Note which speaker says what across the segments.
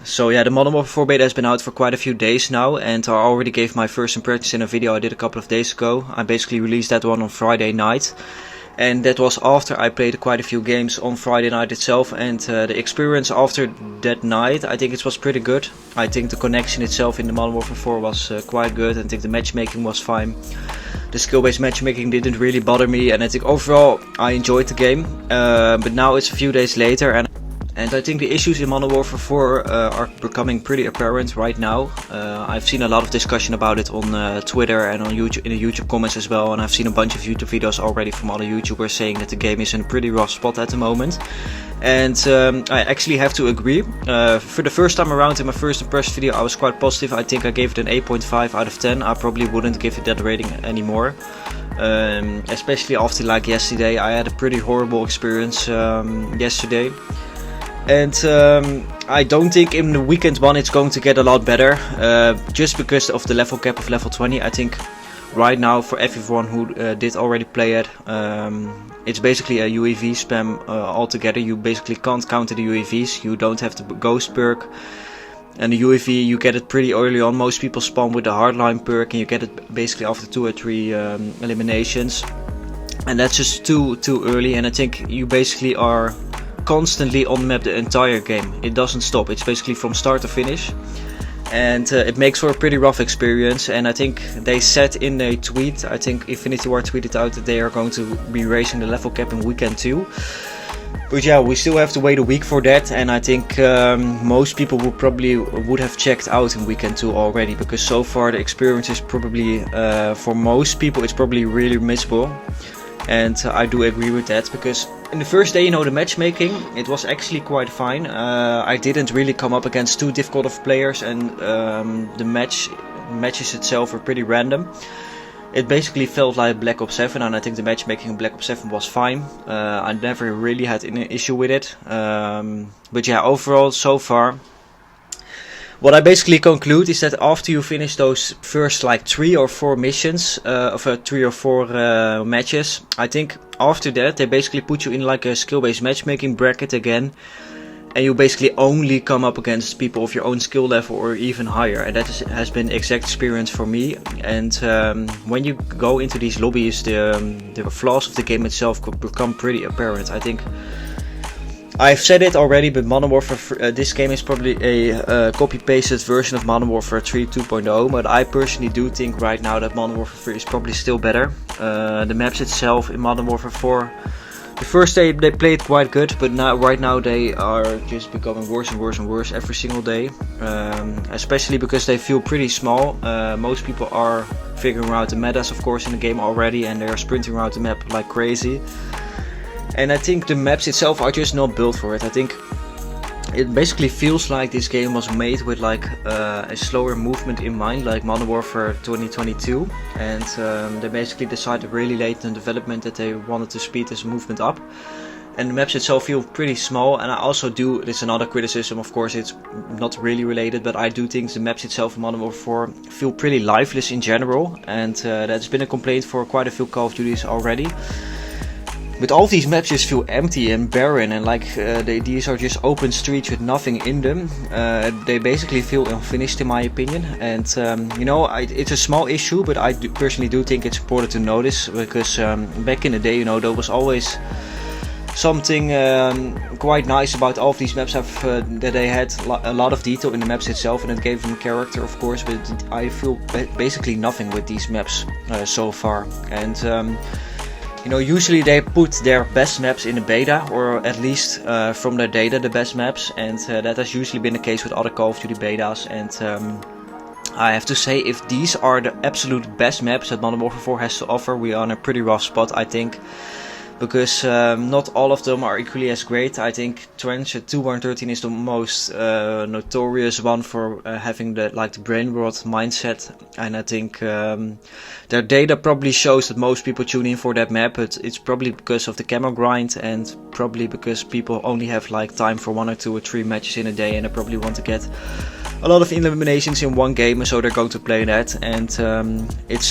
Speaker 1: So yeah, the Modern Warfare 4 beta has been out for quite a few days now, and I already gave my first impressions in a video I did a couple of days ago. I basically released that one on Friday night, and that was after I played quite a few games on Friday night itself, and the experience after that night, I think it was pretty good. I think the connection itself in the Modern Warfare 4 was quite good. I think the matchmaking was fine. The skill-based matchmaking didn't really bother me, and I think overall I enjoyed the game. But now it's a few days later, and I think the issues in Modern Warfare 4 are becoming pretty apparent right now. I've seen a lot of discussion about it on Twitter and on YouTube, in the YouTube comments as well, and I've seen a bunch of YouTube videos already from other YouTubers saying that the game is in a pretty rough spot at the moment. And I actually have to agree. For the first time around in my first impression video I was quite positive. I think I gave it an 8.5 out of 10. I probably wouldn't give it that rating anymore. Especially after like yesterday. I had a pretty horrible experience yesterday. And I don't think in the weekend one it's going to get a lot better, just because of the level cap of level 20. I think right now for everyone who did already play it, it's basically a UAV spam altogether. You basically can't counter the UAVs, you don't have the ghost perk, and the UAV you get it pretty early on. Most people spawn with the hardline perk and you get it basically after 2 or 3 eliminations, and that's just too early. And I think you basically are constantly on map the entire game. It doesn't stop. It's basically from start to finish, and it makes for a pretty rough experience. And I think they said in a tweet, I think Infinity Ward tweeted out that they are going to be raising the level cap in weekend 2. But yeah, we still have to wait a week for that, and I think most people would have checked out in weekend 2 already, because so far the experience is probably for most people it's probably really miserable. And I do agree with that, because in the first day, the matchmaking, it was actually quite fine. I didn't really come up against too difficult of players, and the matches itself were pretty random. It basically felt like Black Ops 7, and I think the matchmaking in Black Ops 7 was fine. I never really had an issue with it. But yeah, overall, so far, what I basically conclude is that after you finish those first like 3 or 4 missions, of 3 or 4 matches, I think after that they basically put you in like a skill-based matchmaking bracket again, and you basically only come up against people of your own skill level or even higher, and that has been the exact experience for me. And when you go into these lobbies, the flaws of the game itself could become pretty apparent. I think I've said it already, but Modern Warfare, this game is probably a copy-pasted version of Modern Warfare 3 2.0, but I personally do think right now that Modern Warfare 3 is probably still better. The maps itself in Modern Warfare 4, the first day they played quite good, but right now they are just becoming worse and worse and worse every single day. Especially because they feel pretty small. Most people are figuring out the metas, of course, in the game already, and they are sprinting around the map like crazy. And I think the maps itself are just not built for it. I think it basically feels like this game was made with like a slower movement in mind, like Modern Warfare 2022. And they basically decided really late in development that they wanted to speed this movement up. And the maps itself feel pretty small, and I also do, this is another criticism, of course it's not really related, but I do think the maps itself in Modern Warfare 4 feel pretty lifeless in general. And that's been a complaint for quite a few Call of Duties already. But all of these maps just feel empty and barren, and like these are just open streets with nothing in them. They basically feel unfinished in my opinion, and it's a small issue, but I personally do think it's important to notice, because back in the day, there was always something quite nice about all of these maps, that they had a lot of detail in the maps itself, and it gave them character, of course, but I feel basically nothing with these maps so far. And usually they put their best maps in the beta, or at least from their data the best maps, and that has usually been the case with other Call of Duty betas. And I have to say, if these are the absolute best maps that Modern Warfare 4 has to offer, we are in a pretty rough spot, I think. Because not all of them are equally as great. I think Trench 213 is the most notorious one for having the brain rot mindset, and I think their data probably shows that most people tune in for that map, but it's probably because of the camo grind, and probably because people only have time for 1 or 2 or 3 matches in a day, and they probably want to get a lot of eliminations in one game, so they're going to play that. And it's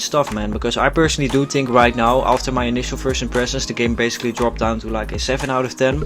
Speaker 1: tough, man, because I personally do think right now, after my initial first impressions, the game basically dropped down to like a 7 out of 10.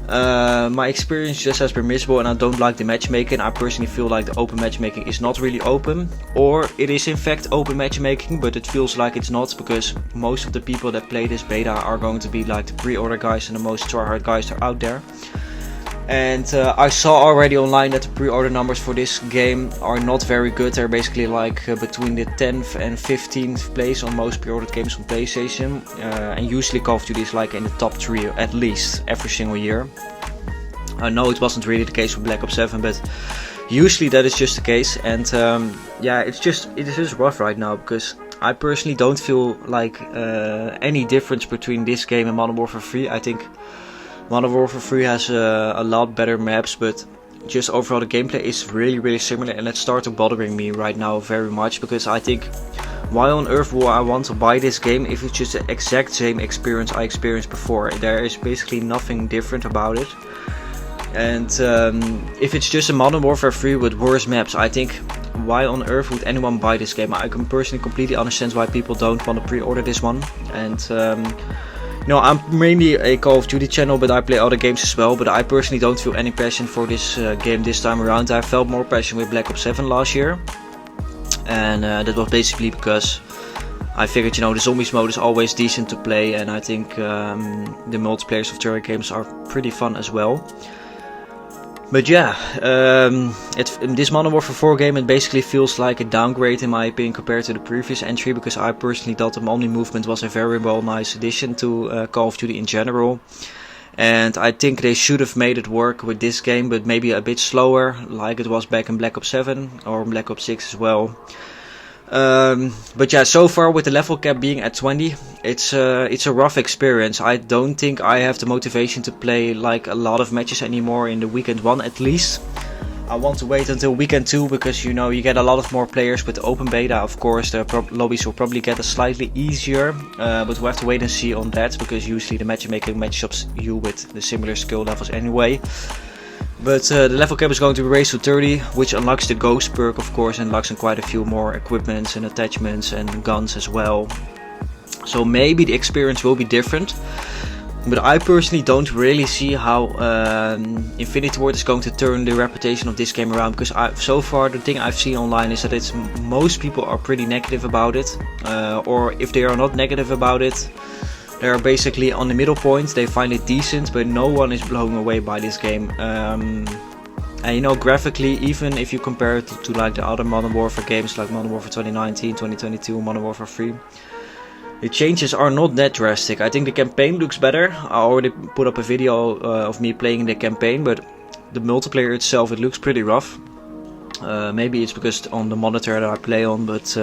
Speaker 1: My experience just has been miserable, and I don't like the matchmaking. I personally feel like the open matchmaking is not really open, or it is in fact open matchmaking, but it feels like it's not, because most of the people that play this beta are going to be like the pre-order guys and the most tryhard guys that are out there. And I saw already online that the pre-order numbers for this game are not very good. They're basically like between the 10th and 15th place on most pre-ordered games on PlayStation. And usually Call of Duty is like in the top 3 at least every single year. I know it wasn't really the case with Black Ops 7, but usually that is just the case. And yeah, it is just rough right now, because I personally don't feel like any difference between this game and Modern Warfare 3. I think Modern Warfare 3 has a lot better maps, but just overall the gameplay is really similar, and it's starting bothering me right now very much, because I think, why on earth would I want to buy this game if it's just the exact same experience I experienced before? There is basically nothing different about it. And if it's just a Modern Warfare 3 with worse maps, I think, why on earth would anyone buy this game? I can personally completely understand why people don't want to pre-order this one. And no, I'm mainly a Call of Duty channel, but I play other games as well. But I personally don't feel any passion for this game this time around. I felt more passion with Black Ops 7 last year. And that was basically because I figured, you know, the zombies mode is always decent to play. And I think the multiplayers of terror games are pretty fun as well. But yeah, this Modern Warfare 4 game, it basically feels like a downgrade in my opinion compared to the previous entry, because I personally thought the Omni movement was a very well nice addition to Call of Duty in general. And I think they should have made it work with this game, but maybe a bit slower, like it was back in Black Ops 7 or Black Ops 6 as well. But yeah, so far with the level cap being at 20, it's a rough experience. I don't think I have the motivation to play like a lot of matches anymore in the weekend 1 at least. I want to wait until weekend 2, because you know, you get a lot of more players with the open beta. Of course, the lobbies will probably get slightly easier, but we'll have to wait and see on that, because usually the matchmaking matchups you with the similar skill levels anyway. But the level cap is going to be raised to 30, which unlocks the ghost perk of course, and unlocks quite a few more equipments and attachments and guns as well. So maybe the experience will be different. But I personally don't really see how Infinity Ward is going to turn the reputation of this game around, because so far the thing I've seen online is that most people are pretty negative about it. Or if they are not negative about it, they are basically on the middle point. They find it decent, but no one is blown away by this game. And you know, graphically, even if you compare it to like the other Modern Warfare games, like Modern Warfare 2019, 2022, Modern Warfare 3, the changes are not that drastic. I think the campaign looks better. I already put up a video of me playing the campaign, but the multiplayer itself, it looks pretty rough. Maybe it's because on the monitor that I play on, but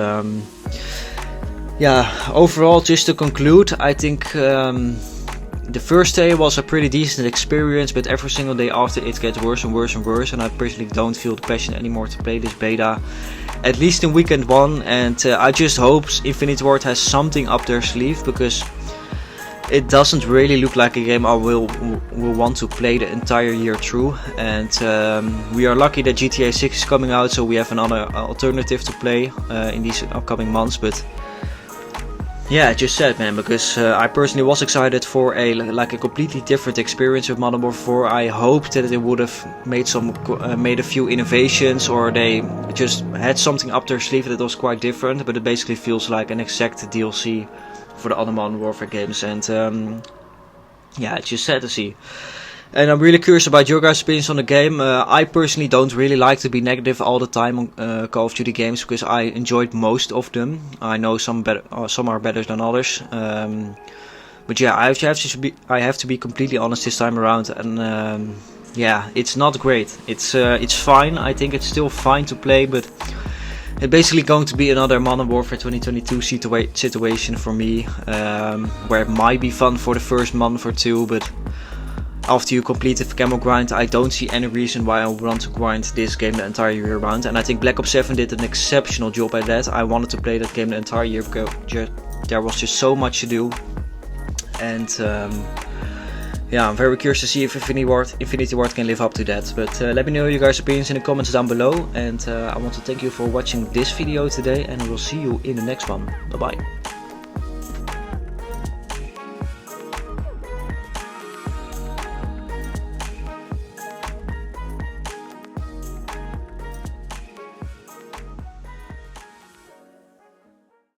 Speaker 1: yeah, overall, just to conclude, I think the first day was a pretty decent experience, but every single day after it gets worse and worse and worse, and I personally don't feel the passion anymore to play this beta, at least in weekend 1, and I just hope Infinity Ward has something up their sleeve, because it doesn't really look like a game I will want to play the entire year through. And we are lucky that GTA 6 is coming out, so we have another alternative to play in these upcoming months. But yeah, just sad, man, because I personally was excited for a completely different experience with Modern Warfare 4. I hoped that they would have made a few innovations, or they just had something up their sleeve that was quite different. But it basically feels like an exact DLC for the other Modern Warfare games, and yeah, it's just sad to see. And I'm really curious about your guys' opinions on the game. I personally don't really like to be negative all the time on Call of Duty games, because I enjoyed most of them. I know some are better than others. But yeah, I have to be completely honest this time around. And yeah, it's not great. It's fine. I think it's still fine to play, but it's basically going to be another Modern Warfare 2022 situation for me, where it might be fun for the first month or two, but after you complete the camo grind, I don't see any reason why I would want to grind this game the entire year round. And I think Black Ops 7 did an exceptional job at that. I wanted to play that game the entire year because there was just so much to do. And yeah, I'm very curious to see if Infinity Ward can live up to that. But let me know your guys' opinions in the comments down below. And I want to thank you for watching this video today, and I will see you in the next one. Bye bye.